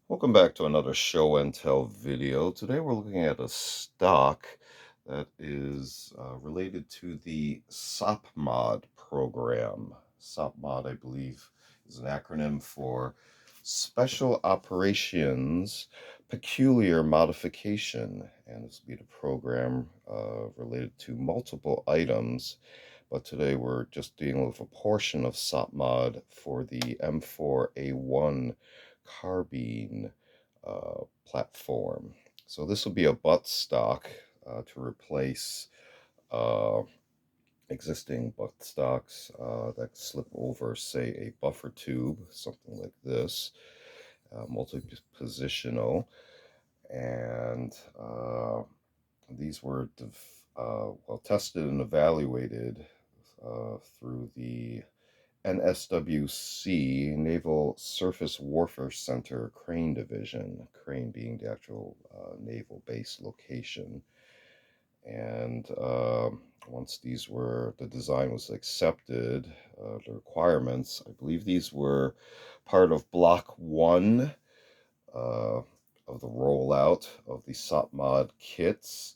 Welcome back to another show and tell video. Today we're looking at a stock that is related to the SOPMOD program. SOPMOD, I believe, is an acronym for Special Operations Peculiar Modification, and this will be the program related to multiple items. But today we're just dealing with a portion of SOPMOD for the M4A1 carbine platform. So this will be a butt stock to replace uh, existing butt stocks that slip over, say, a buffer tube, something like this, multi-positional. And these were well tested and evaluated through the NSWC, Naval Surface Warfare Center Crane Division, Crane being the actual naval base location. And once the design was accepted, the requirements, I believe these were part of Block 1 of the rollout of the SOPMOD kits.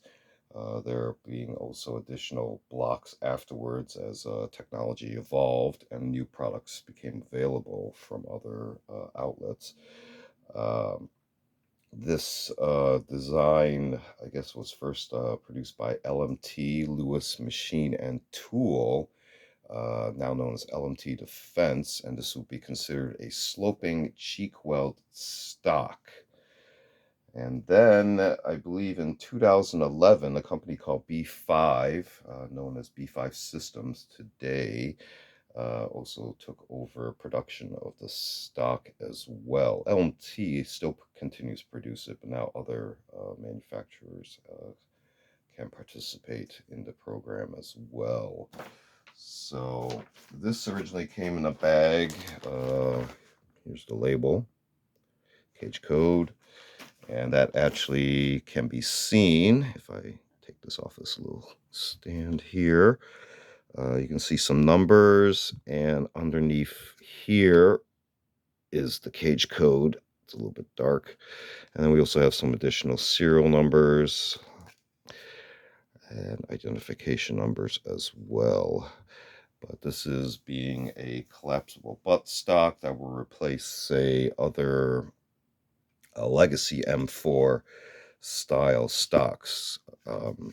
There being also additional blocks afterwards as technology evolved and new products became available from other outlets. Um, this design, I guess, was first produced by LMT, Lewis Machine and Tool, now known as LMT Defense, and this would be considered a sloping cheek weld stock. And then I believe in 2011, a company called B5, known as B5 Systems today, also took over production of the stock as well. LMT still continues to produce it, but now other manufacturers can participate in the program as well. So this originally came in a bag. Here's the label, cage code. And that actually can be seen if I take this off this little stand here. You can see some numbers, and underneath here is the cage code. It's a little bit dark. And then we also have some additional serial numbers and identification numbers as well. But this is being a collapsible butt stock that will replace, say, other legacy M4 style stocks.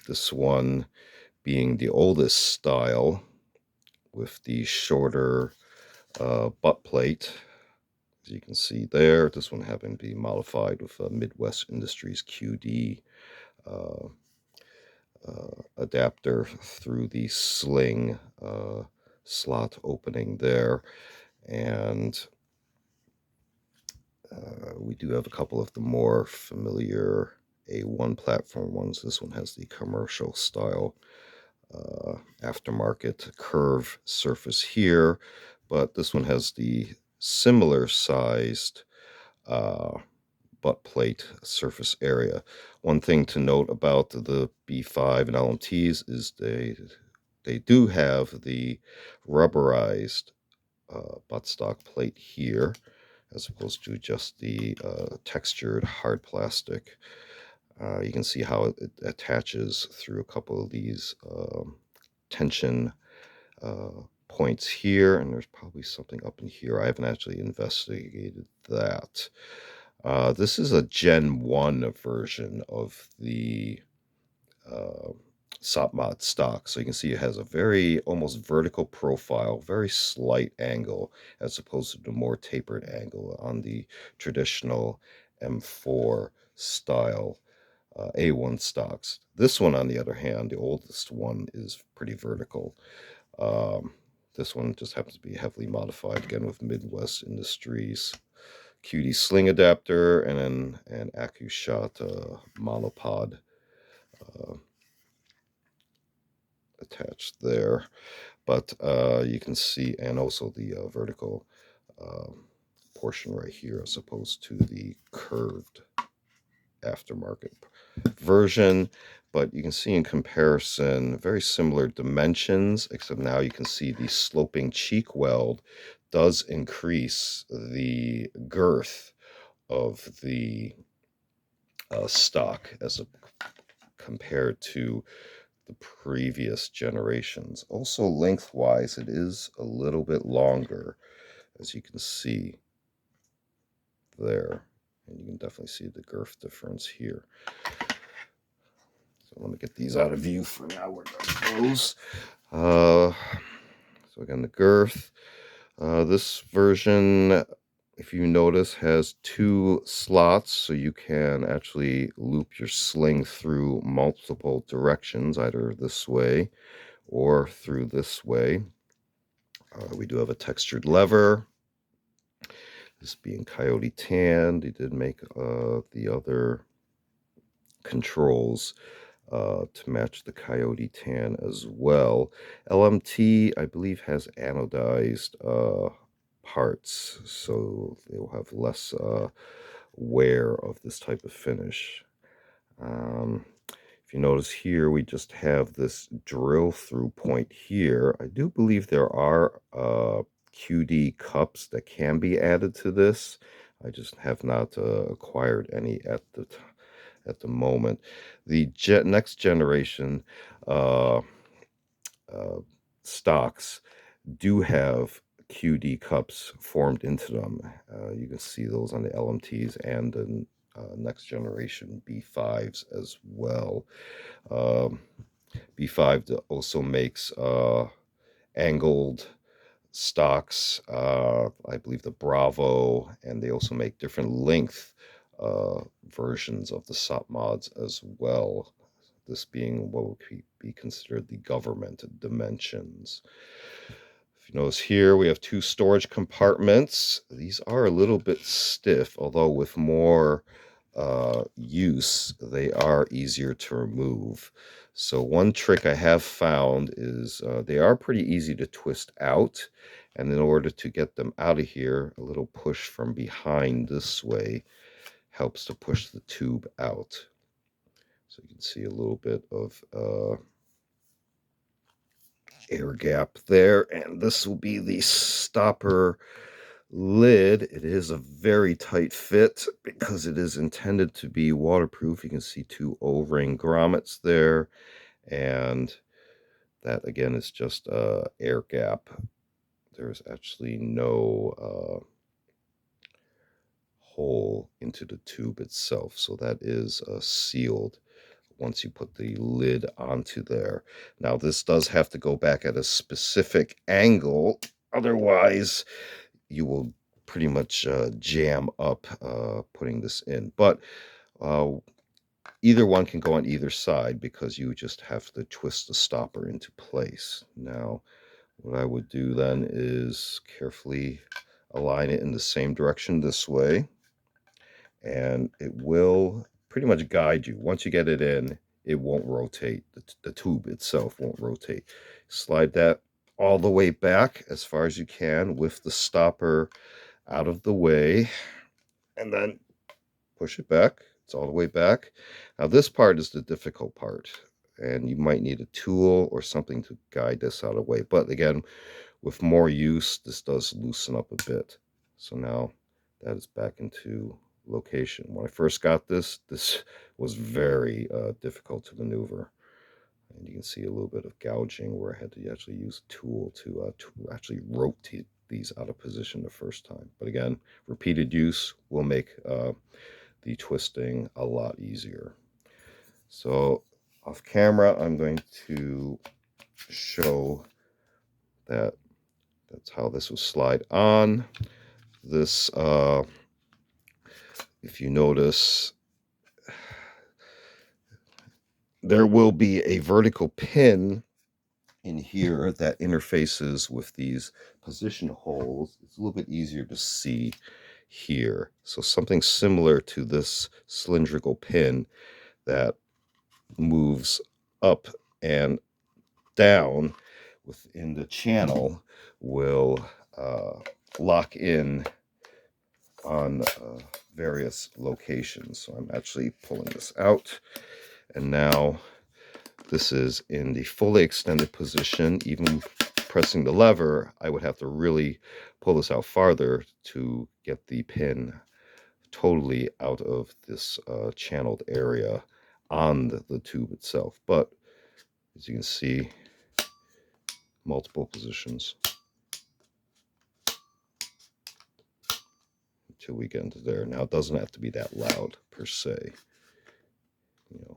This one being the oldest style with the shorter butt plate. As you can see there, this one having to be modified with a Midwest Industries QD uh, adapter through the sling slot opening there. And we do have a couple of the more familiar A1 platform ones. This one has the commercial style aftermarket curve surface here, but this one has the similar sized butt plate surface area. One thing to note about the B5 and LMTs is they do have the rubberized buttstock plate here, as opposed to just the textured hard plastic. You can see how it attaches through a couple of these tension points here, and there's probably something up in here. I haven't actually investigated that. This is a Gen 1 version of the SOPMOD stock. So you can see it has a very almost vertical profile, very slight angle, as opposed to the more tapered angle on the traditional M4 style A1 stocks. This one, on the other hand, the oldest one, is pretty vertical. This one just happens to be heavily modified, again, with Midwest Industries QD sling adapter and then an AccuShot monopod attached there. But you can see, and also the vertical portion right here, as opposed to the curved aftermarket version. But you can see in comparison, very similar dimensions, except now you can see the sloping cheek weld does increase the girth of the stock as compared to the previous generations. Also, lengthwise, it is a little bit longer, as you can see there. And you can definitely see the girth difference here. So let me get these out of view for now. We're going to close. So again, the girth. This version, if you notice, has 2 slots, so you can actually loop your sling through multiple directions, either this way or through this way. We do have a textured lever. This being coyote tan, they did make the other controls to match the coyote tan as well. LMT, I believe, has anodized parts, so they will have less wear of this type of finish. If you notice here, we just have this drill through point here. I do believe there are QD cups that can be added to this. I just have not acquired any at the moment. The next generation stocks do have QD cups formed into them. You can see those on the LMTs and the next generation B5s as well. B5 also makes angled stocks, I believe the Bravo, and they also make different length versions of the SOPMODs as well. This being what would be considered the government dimensions. If you notice here, we have 2 storage compartments. These are a little bit stiff, although with more use, they are easier to remove. So one trick I have found is they are pretty easy to twist out. And in order to get them out of here, a little push from behind this way helps to push the tube out. So you can see a little bit of air gap there. And this will be the stopper lid. It is a very tight fit because it is intended to be waterproof. You can see 2 O-ring grommets there. And that, again, is just air gap. There's actually no hole into the tube itself. So that is sealed once you put the lid onto there. Now, this does have to go back at a specific angle. Otherwise, you will pretty much jam up putting this in. But either one can go on either side because you just have to twist the stopper into place. Now, what I would do then is carefully align it in the same direction this way, and it will pretty much guide you. Once you get it in, it won't rotate. The tube itself won't rotate. Slide that all the way back as far as you can with the stopper out of the way, and then push it back. It's all the way back. Now this part is the difficult part, and you might need a tool or something to guide this out of the way. But again, with more use, this does loosen up a bit. So now that is back into location. When I first got this was very difficult to maneuver. And you can see a little bit of gouging where I had to actually use a tool to actually rotate these out of position the first time. But again, repeated use will make the twisting a lot easier. So off camera, I'm going to show that that's how this will slide on. This, if you notice, there will be a vertical pin in here that interfaces with these position holes. It's a little bit easier to see here. So something similar to this cylindrical pin that moves up and down within the channel will lock in on various locations. So I'm actually pulling this out, and now this is in the fully extended position. Even pressing the lever, I would have to really pull this out farther to get the pin totally out of this channeled area on the tube itself. But as you can see, multiple positions until we get into there. Now, it doesn't have to be that loud per se. You know,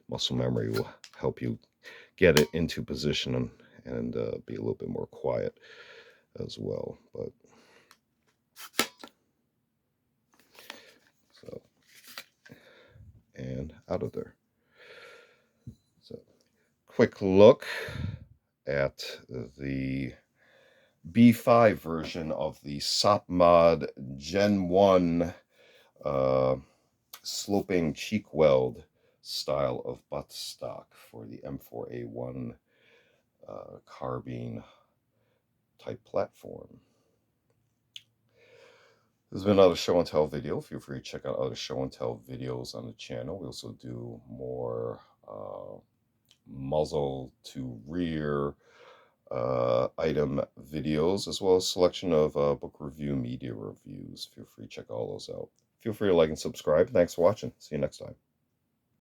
muscle memory will help you get it into position and be a little bit more quiet as well. But so, and out of there. So, quick look at the B5 version of the SOPMOD Gen 1 sloping cheek weld style of buttstock for the M4A1 carbine type platform. This has been another show and tell video. Feel free to check out other show and tell videos on the channel. We also do more muzzle to rear item videos, as well as selection of book review media reviews. Feel free to check all those out. Feel free to like and subscribe. Thanks for watching. See you next time.